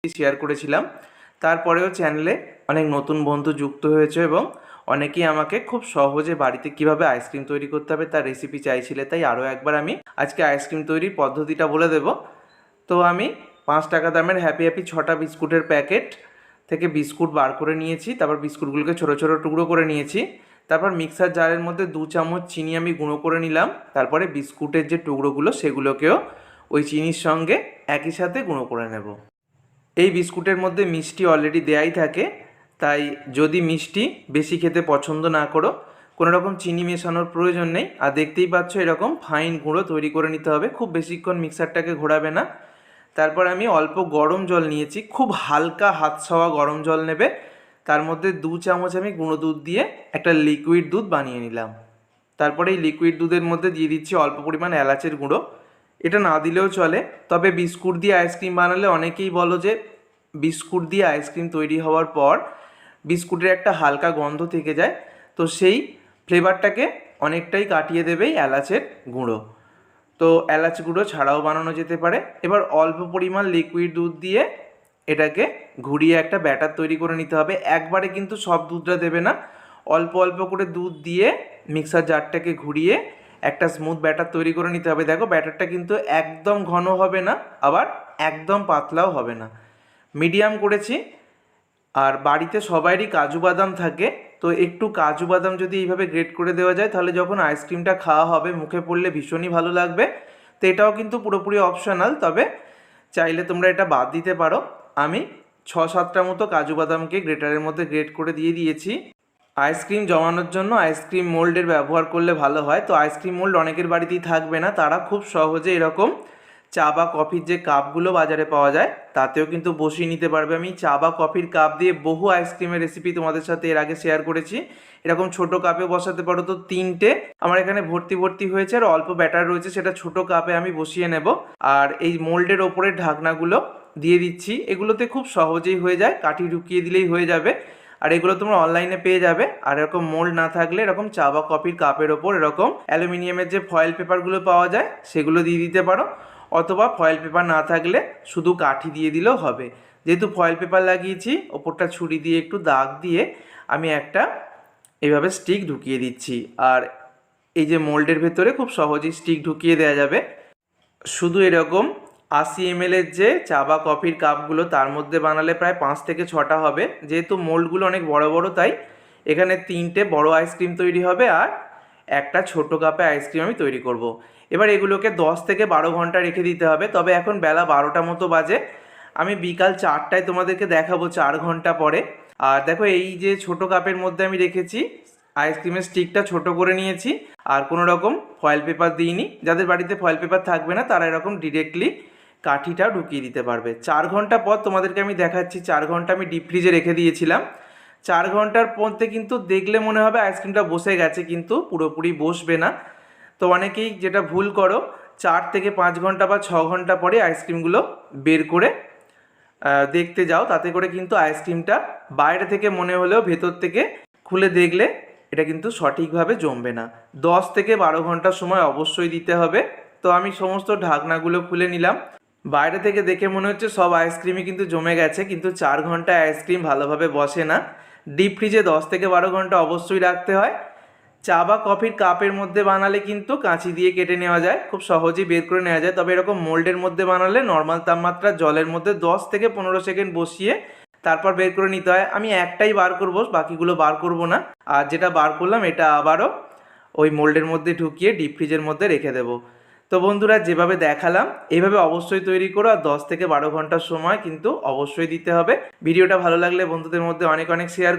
Share করেছিলাম। তারপরেও চ্যানেলে অনেক নতুন বন্ধু যুক্ত হয়েছে এবং অনেকেই আমাকে খুব সহজে বাড়িতে কিভাবে আইসক্রিম তৈরি করতে হবে তার রেসিপি চাইছিলে, তাই আরও একবার আমি আজকে আইসক্রিম তৈরির পদ্ধতিটা বলে দেব। তো আমি 5 টাকা দামের হ্যাপি হ্যাপি 6টা বিস্কুটের প্যাকেট থেকে বিস্কুট বার করে নিয়েছি। তারপর বিস্কুটগুলোকে ছোটো ছোটো টুকরো করে নিয়েছি। তারপর মিক্সার জারের মধ্যে 2 চামচ চিনি আমি গুঁড়ো করে নিলাম। তারপরে বিস্কুটের যে টুকরোগুলো সেগুলোকেও ওই চিনির সঙ্গে একই সাথে গুঁড়ো করে নেব। এই বিস্কুটের মধ্যে মিষ্টি অলরেডি দেয়াই থাকে, তাই যদি মিষ্টি বেশি খেতে পছন্দ না করো কোনো রকম চিনি মেশানোর প্রয়োজন নেই। আর দেখতেই পাচ্ছ এরকম ফাইন গুঁড়ো তৈরি করে নিতে হবে, খুব বেশিক্ষণ মিক্সারটাকে ঘোরাবে না। তারপর আমি অল্প গরম জল নিয়েছি, খুব হালকা হাত ছোঁয়া গরম জল নেবে। তার মধ্যে 2 চামচ আমি গুঁড়ো দুধ দিয়ে একটা লিকুইড দুধ বানিয়ে নিলাম। তারপরে এই লিকুইড দুধের মধ্যে দিয়ে দিচ্ছি অল্প পরিমাণ এলাচের গুঁড়ো। এটা না দিলেও চলে, তবে বিস্কুট দিয়ে আইসক্রিম বানালে অনেকেই বলো যে বিস্কুট দিয়ে আইসক্রিম তৈরি হওয়ার পর বিস্কুটের একটা হালকা গন্ধ থেকে যায়, তো সেই ফ্লেভারটাকে অনেকটাই কাটিয়ে দেবে এলাচের গুঁড়ো। তো এলাচ গুঁড়ো ছাড়াও বানানো যেতে পারে। এবার অল্প পরিমাণ লিকুইড দুধ দিয়ে এটাকে ঘুরিয়ে একটা ব্যাটার তৈরি করে নিতে হবে। একবারে কিন্তু সব দুধটা দেবে না, অল্প অল্প করে দুধ দিয়ে মিক্সার জারটাকে ঘুরিয়ে একটা স্মুথ ব্যাটার তৈরি করে নিতে হবে। দেখো ব্যাটারটা কিন্তু একদম ঘন হবে না, আবার একদম পাতলাও হবে না, মিডিয়াম করেছি। আর বাড়িতে সবারই কাজু বাদাম থাকে, তো একটু কাজু বাদাম যদি এইভাবে গ্রেট করে দেওয়া যায় তাহলে যখন আইসক্রিমটা খাওয়া হবে মুখে পড়লে ভীষণই ভালো লাগবে। তো এটাও কিন্তু পুরোপুরি অপশনাল, তবে চাইলে তোমরা এটা বাদ দিতে পারো। আমি 6-7টা মতো কাজু বাদামকে গ্রেটারের মধ্যে গ্রেট করে দিয়ে দিয়েছি। আইসক্রিম জমানোর জন্য আইসক্রিম মোল্ডের ব্যবহার করলে ভালো হয়। তো আইসক্রিম মোল্ড অনেকের বাড়িতেই থাকবে না, তারা খুব সহজে এরকম চা বা কফির যে কাপগুলো বাজারে পাওয়া যায় তাতেও কিন্তু বসিয়ে নিতে পারবে। আমি চা বা কফির কাপ দিয়ে বহু আইসক্রিমের রেসিপি তোমাদের সাথে এর আগে শেয়ার করেছি। এরকম ছোট কাপে বসাতে পারো। তো 3টে আমার এখানে ভর্তি হয়েছে, আর অল্প ব্যাটার রয়েছে, সেটা ছোট কাপে আমি বসিয়ে নেব। আর এই মোল্ডের ওপরের ঢাকনাগুলো দিয়ে দিচ্ছি, এগুলোতে খুব সহজেই হয়ে যায়, কাঠি ঢুকিয়ে দিলেই হয়ে যাবে। আর এগুলো তোমরা অনলাইনে পেয়ে যাবে। আর এরকম মোল্ড না থাকলে এরকম চা বা কফির কাপের ওপর এরকম অ্যালুমিনিয়ামের যে ফয়েল পেপারগুলো পাওয়া যায় সেগুলো দিয়ে দিতে পারো, অথবা ফয়েল পেপার না থাকলে শুধু কাঠি দিয়ে দিলেও হবে। যেহেতু ফয়েল পেপার লাগিয়েছি, ওপরটা ছুরি দিয়ে একটু দাগ দিয়ে আমি একটা এইভাবে স্টিক ঢুকিয়ে দিচ্ছি। আর এই যে মোল্ডের ভেতরে খুব সহজেই স্টিক ঢুকিয়ে দেওয়া যাবে। শুধু এরকম 80 ml যে চা বা কফির কাপগুলো তার মধ্যে বানালে প্রায় 5 থেকে 6টা হবে। যেহেতু মোল্ডগুলো অনেক বড় বড়, তাই এখানে 3টে বড় আইসক্রিম তৈরি হবে আর একটা ছোট কাপে আইসক্রিম আমি তৈরি করব। এবার এগুলোকে 10 থেকে 12 ঘন্টা রেখে দিতে হবে। তবে এখন বেলা 12টা মতো বাজে, আমি বিকাল 4টায় তোমাদেরকে দেখাবো 4 ঘন্টা পরে। আর দেখো এই যে ছোট কাপের মধ্যে আমি রেখেছি, আইসক্রিমের স্টিকটা ছোট করে নিয়েছি আর কোনো রকম ফয়েল পেপার দিইনি। যাদের বাড়িতে ফয়েল পেপার থাকবে না তারা এরকম ডিরেক্টলি কাঠিটা ঢুকিয়ে দিতে পারবে। 4 ঘন্টা পর তোমাদেরকে আমি দেখাচ্ছি। 4 ঘন্টা আমি ডিপ ফ্রিজে রেখে দিয়েছিলাম। 4 ঘন্টার মধ্যে কিন্তু দেখলে মনে হবে আইসক্রিমটা বসে গেছে, কিন্তু পুরোপুরি বসবে না। তো অনেকেই যেটা ভুল করো, 4 থেকে 5 ঘন্টা বা 6 ঘন্টা পরে আইসক্রিমগুলো বের করে দেখতে যাও, তাতে করে কিন্তু আইসক্রিমটা বাইরে থেকে মনে হলেও ভেতর থেকে খুলে দেখলে এটা কিন্তু সঠিকভাবে জমবে না। 10 থেকে 12 ঘন্টার সময় অবশ্যই দিতে হবে। তো আমি সমস্ত ঢাকনাগুলো খুলে নিলাম। বাইরে থেকে দেখে মনে হচ্ছে সব আইসক্রিমই কিন্তু জমে গেছে, কিন্তু 4 ঘন্টায় আইসক্রিম ভালোভাবে বসে না। ডিপ ফ্রিজে 10 থেকে 12 ঘন্টা অবশ্যই রাখতে হয়। চা বা কফির কাপের মধ্যে বানালে কিন্তু কাঁচি দিয়ে কেটে নেওয়া যায়, খুব সহজেই বের করে নেওয়া যায়। তবে এরকম মোল্ডের মধ্যে বানালে নর্মাল তাপমাত্রা জলের মধ্যে 10 থেকে 15 সেকেন্ড বসিয়ে তারপর বের করে নিতে হয়। আমি একটাই বার করব, বাকিগুলো বার করব না। আর যেটা বার করলাম এটা আবারও ওই মোল্ডের মধ্যে ঢুকিয়ে ডিপ ফ্রিজের মধ্যে রেখে দেবো। তো বন্ধুরা, যেভাবে দেখালাম এইভাবে অবশ্যই তৈরি করো, আর 10 থেকে 12 ঘন্টার সময় কিন্তু অবশ্যই দিতে হবে। ভিডিওটা ভালো লাগলে বন্ধুদের মধ্যে অনেক শেয়ার